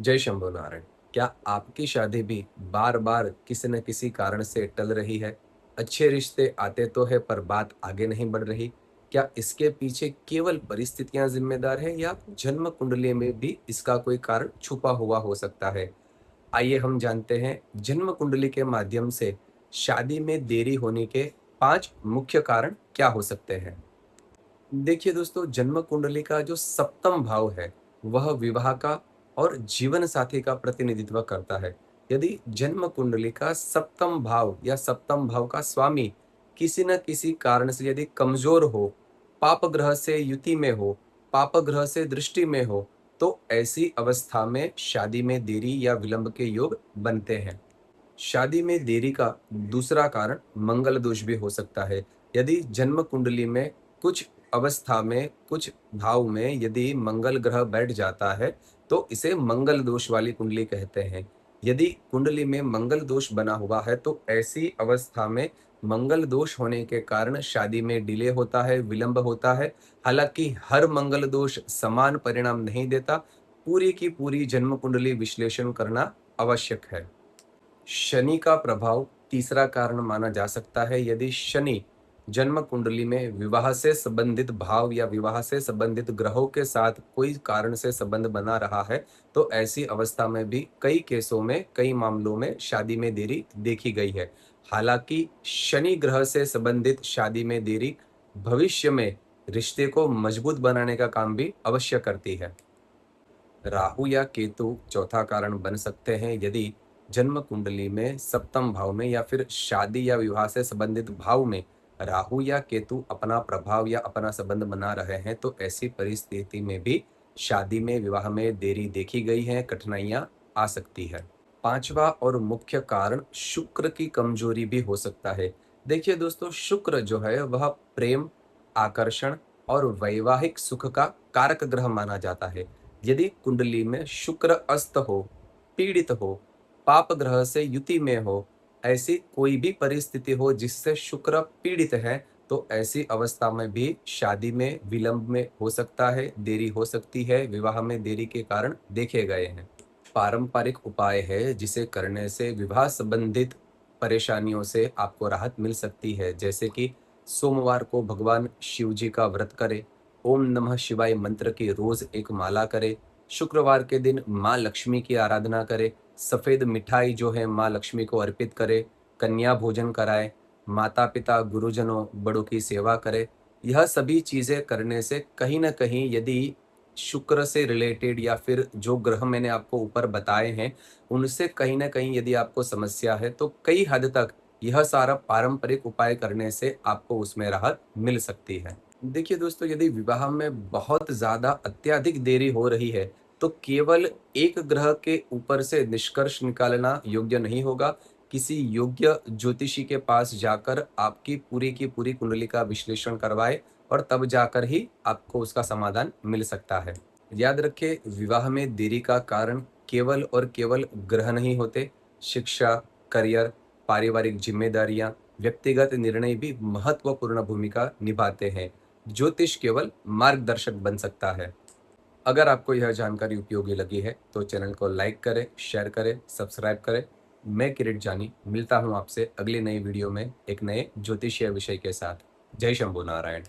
जय शंभू नारायण। क्या आपकी शादी भी बार बार किसी न किसी कारण से टल रही है? अच्छे रिश्ते आते तो है पर बात आगे नहीं बढ़ रही। क्या इसके पीछे केवल परिस्थितियां जिम्मेदार है या जन्म कुंडली में भी इसका कोई कारण छुपा हुआ हो सकता है? आइए हम जानते हैं जन्म कुंडली के माध्यम से शादी में देरी होने के 5 मुख्य कारण क्या हो सकते हैं। देखिए दोस्तों, जन्म कुंडली का जो सप्तम भाव है वह विवाह का और जीवन साथी का प्रतिनिधित्व करता है। यदि जन्म कुंडली का सप्तम भाव या सप्तम भाव का स्वामी किसी न किसी कारण से यदि कमजोर हो, पाप ग्रह से युति में हो, पाप ग्रह से दृष्टि में हो, तो ऐसी अवस्था में शादी में देरी या विलंब के योग बनते हैं। शादी में देरी का दूसरा कारण मंगल दोष भी हो सकता है। यदि जन्म कुंडली में कुछ अवस्था में, कुछ भाव में यदि मंगल ग्रह बैठ जाता है, तो इसे मंगल दोष वाली कुंडली कहते हैं। यदि कुंडली में मंगल दोष बना हुआ है, तो ऐसी अवस्था में मंगल दोष होने के कारण शादी में डिले होता है, विलंब होता है। हालाँकि हर मंगल दोष समान परिणाम नहीं देता, पूरी की पूरी जन्म कुंडली विश्लेषण करना आवश्यक है। शनि का प्रभाव तीसरा कारण माना जा सकता है। यदि शनि जन्म कुंडली में विवाह से संबंधित भाव या विवाह से संबंधित ग्रहों के साथ कोई कारण से संबंध बना रहा है, तो ऐसी अवस्था में भी कई केसों में, कई मामलों में शादी में देरी देखी गई है। हालांकि शनि ग्रह से संबंधित शादी में देरी भविष्य में रिश्ते को मजबूत बनाने का काम भी अवश्य करती है। राहु या केतु चौथा कारण बन सकते हैं। यदि जन्म कुंडली में सप्तम भाव में या फिर शादी या विवाह से संबंधित भाव में राहु या केतु अपना प्रभाव या अपना संबंध बना रहे हैं, तो ऐसी परिस्थिति में भी शादी में, विवाह में देरी देखी गई है, कठिनाइयां आ सकती है। पांचवा और मुख्य कारण शुक्र की कमजोरी भी हो सकता है। देखिए दोस्तों, शुक्र जो है वह प्रेम, आकर्षण और वैवाहिक सुख का कारक ग्रह माना जाता है। यदि कुंडली में शुक्र अस्त हो, पीड़ित हो, पाप ग्रह से युति में हो, ऐसी कोई भी परिस्थिति हो जिससे शुक्र पीड़ित है, तो ऐसी अवस्था में भी शादी में विलंब में हो सकता है, देरी हो सकती है, विवाह में देरी के कारण देखे गए हैं। पारंपरिक उपाय है जिसे करने से विवाह संबंधित परेशानियों से आपको राहत मिल सकती है, जैसे कि सोमवार को भगवान शिव जी का व्रत करें, ओम नमः शिवाय मंत्र की रोज एक माला करें, शुक्रवार के दिन माँ लक्ष्मी की आराधना करें, सफेद मिठाई जो है माँ लक्ष्मी को अर्पित करें, कन्या भोजन कराएं, माता पिता गुरुजनों बड़ों की सेवा करें। यह सभी चीजें करने से कहीं ना कहीं यदि शुक्र से रिलेटेड या फिर जो ग्रह मैंने आपको ऊपर बताए हैं उनसे कहीं ना कहीं यदि आपको समस्या है, तो कई हद तक यह सारा पारंपरिक उपाय करने से आपको उसमें राहत मिल सकती है। देखिए दोस्तों, यदि विवाह में बहुत ज़्यादा अत्यधिक देरी हो रही है, तो केवल एक ग्रह के ऊपर से निष्कर्ष निकालना योग्य नहीं होगा। किसी योग्य ज्योतिषी के पास जाकर आपकी पूरी की पूरी कुंडली का विश्लेषण करवाएँ और तब जाकर ही आपको उसका समाधान मिल सकता है। याद रखें, विवाह में देरी का कारण केवल और केवल ग्रह नहीं होते। शिक्षा, करियर, पारिवारिक जिम्मेदारियां, व्यक्तिगत निर्णय भी महत्वपूर्ण भूमिका निभाते हैं। ज्योतिष केवल मार्गदर्शक बन सकता है। अगर आपको यह जानकारी उपयोगी लगी है तो चैनल को लाइक करें, शेयर करें, सब्सक्राइब करें। मैं किरीट जानी मिलता हूं आपसे अगली नई वीडियो में एक नए ज्योतिषीय विषय के साथ। जय शंभू नारायण।